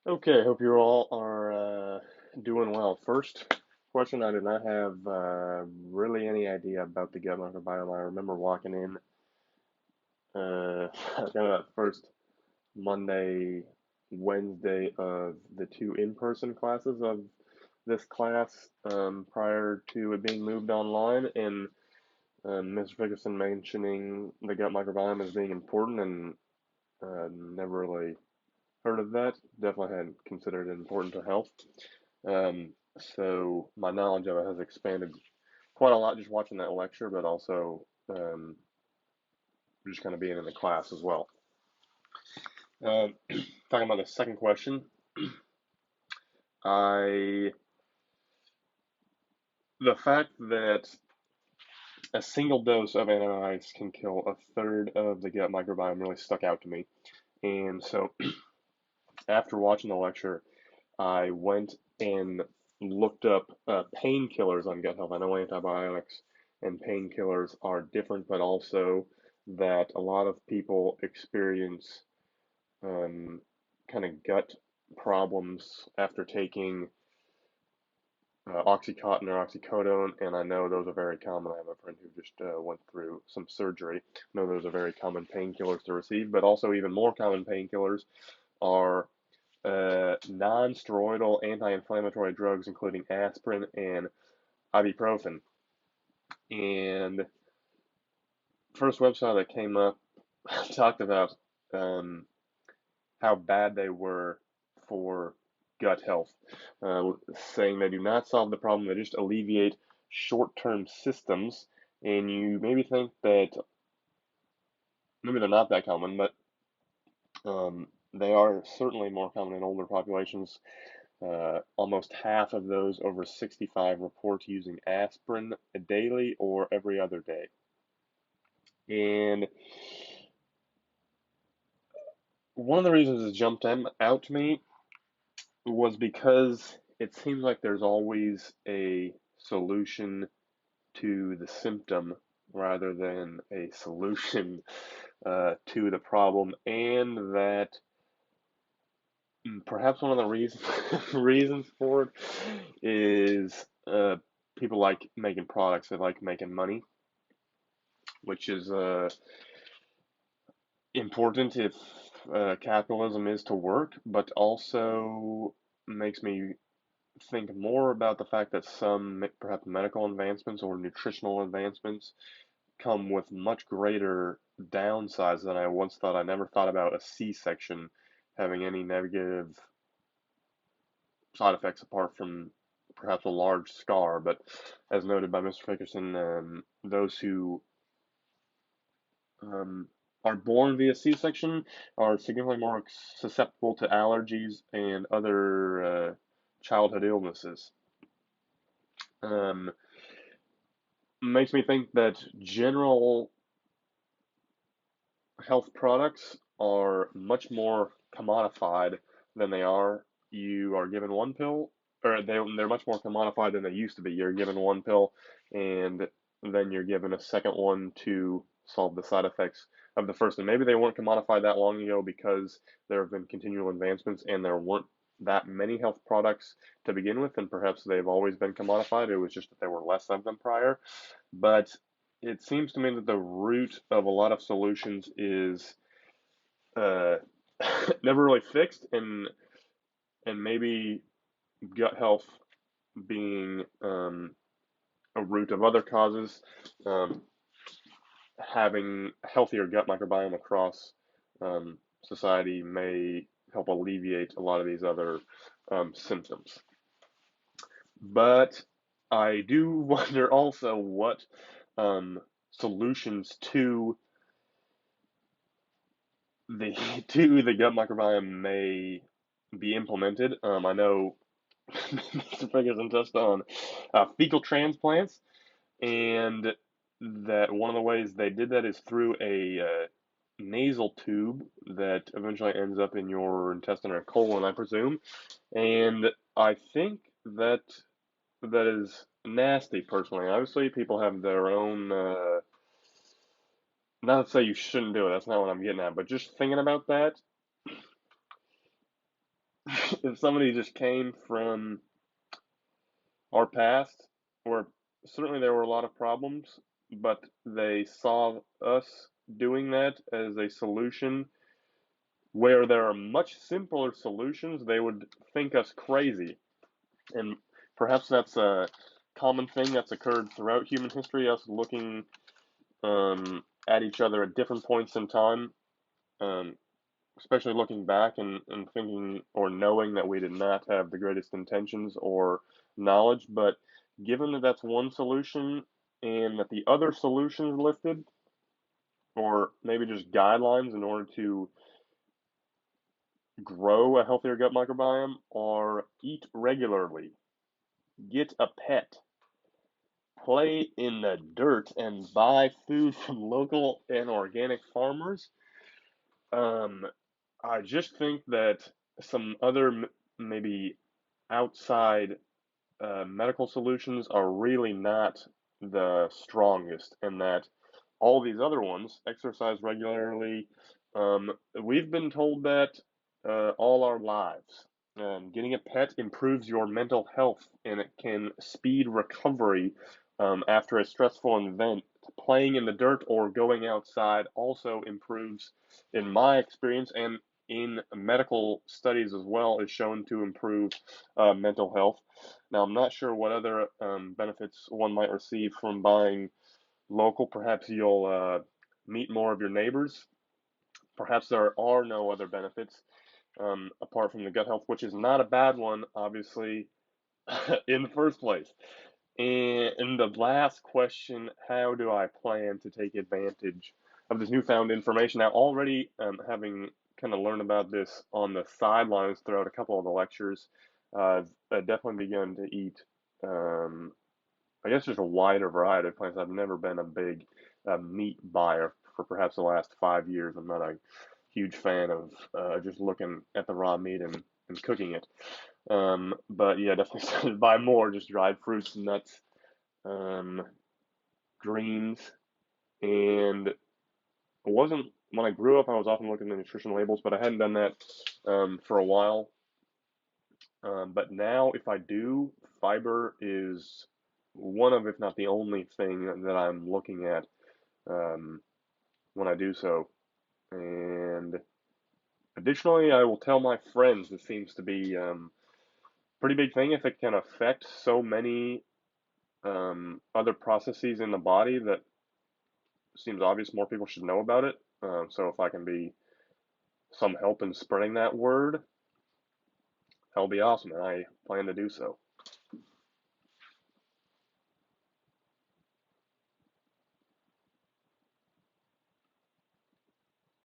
Okay, hope you all are doing well. First question, I did not have really any idea about the gut microbiome. I remember walking in kind of that first Monday, Wednesday of the two in-person classes of this class prior to it being moved online, and Mr. Ferguson mentioning the gut microbiome as being important, and never really heard of that. Definitely hadn't considered it important to health. So my knowledge of it has expanded quite a lot just watching that lecture, but also just kind of being in the class as well. Uh, Talking about the second question, I the fact that a single dose of antibiotics can kill a third of the gut microbiome really stuck out to me. And so after watching the lecture, I went and looked up painkillers on gut health. I know antibiotics and painkillers are different, but also that a lot of people experience um, kind of gut problems after taking Oxycontin or oxycodone, and I know those are very common. I have a friend who just went through some surgery. I know those are very common painkillers to receive, but also even more common painkillers are non-steroidal anti-inflammatory drugs, including aspirin and ibuprofen. And first website that came up talked about um, how bad they were for gut health, saying they do not solve the problem; they just alleviate short-term symptoms. And you maybe think that maybe they're not that common, but they are certainly more common in older populations. Almost half of those over 65 report using aspirin daily or every other day. And one of the reasons it jumped out to me was because it seems like there's always a solution to the symptom rather than a solution to the problem, and that perhaps one of the reasons reasons for it is people like making products. They like making money, which is important if capitalism is to work, but also makes me think more about the fact that some perhaps medical advancements or nutritional advancements come with much greater downsides than I once thought. I never thought about a C-section having any negative side effects apart from perhaps a large scar. But as noted by Mr. Fickerson, those who um, are born via C-section are significantly more susceptible to allergies and other childhood illnesses. Um, Makes me think that general health products are much more commodified than they are. You are given one pill, or they're much more commodified than they used to be. You're given one pill, and then you're given a second one to solve the side effects of the first. And maybe they weren't commodified that long ago because there have been continual advancements and there weren't that many health products to begin with, and perhaps they've always been commodified. It was just that there were less of them prior. But it seems to me that the root of a lot of solutions is uh, never really fixed, and maybe gut health being a root of other causes, um, having a healthier gut microbiome across society may help alleviate a lot of these other symptoms. But I do wonder also what solutions the to the gut microbiome may be implemented. I know Mr. Ferguson touched on fecal transplants, and that one of the ways they did that is through a nasal tube that eventually ends up in your intestine or colon, I presume. And I think that that is nasty, personally. Obviously, people have their own. Not to say you shouldn't do it. That's not what I'm getting at. But just thinking about that, if somebody just came from our past, where certainly there were a lot of problems, but they saw us doing that as a solution where there are much simpler solutions, they would think us crazy. And perhaps that's a common thing that's occurred throughout human history, us looking at each other at different points in time, um, especially looking back and thinking or knowing that we did not have the greatest intentions or knowledge. But given that that's one solution and that the other solutions listed, or maybe just guidelines in order to grow a healthier gut microbiome, are eat regularly, get a pet, play in the dirt, and buy food from local and organic farmers. Um, I just think that some other maybe outside medical solutions are really not the strongest, and that all these other ones, exercise regularly, we've been told that all our lives. Getting a pet improves your mental health and it can speed recovery after a stressful event. Playing in the dirt or going outside also improves, in my experience and in medical studies as well, is shown to improve mental health. Now, I'm not sure what other benefits one might receive from buying local. Perhaps you'll meet more of your neighbors. Perhaps there are no other benefits apart from the gut health, which is not a bad one, obviously, in the first place. And the last question, how do I plan to take advantage of this newfound information? Now, already having kind of learned about this on the sidelines throughout a couple of the lectures, I've definitely begun to eat, I guess, just a wider variety of plants. I've never been a big meat buyer for perhaps the last 5 years. I'm not a huge fan of just looking at the raw meat and cooking it. But yeah, definitely started to buy more just dried fruits, nuts, um, greens, and it wasn't when I grew up. I was often looking at the nutrition labels, but I hadn't done that for a while. But now, if I do, fiber is one of, if not the only thing that I'm looking at um, when I do so. And additionally, I will tell my friends this seems to be pretty big thing if it can affect so many other processes in the body that seems obvious more people should know about it. So if I can be some help in spreading that word, that'll be awesome, and I plan to do so.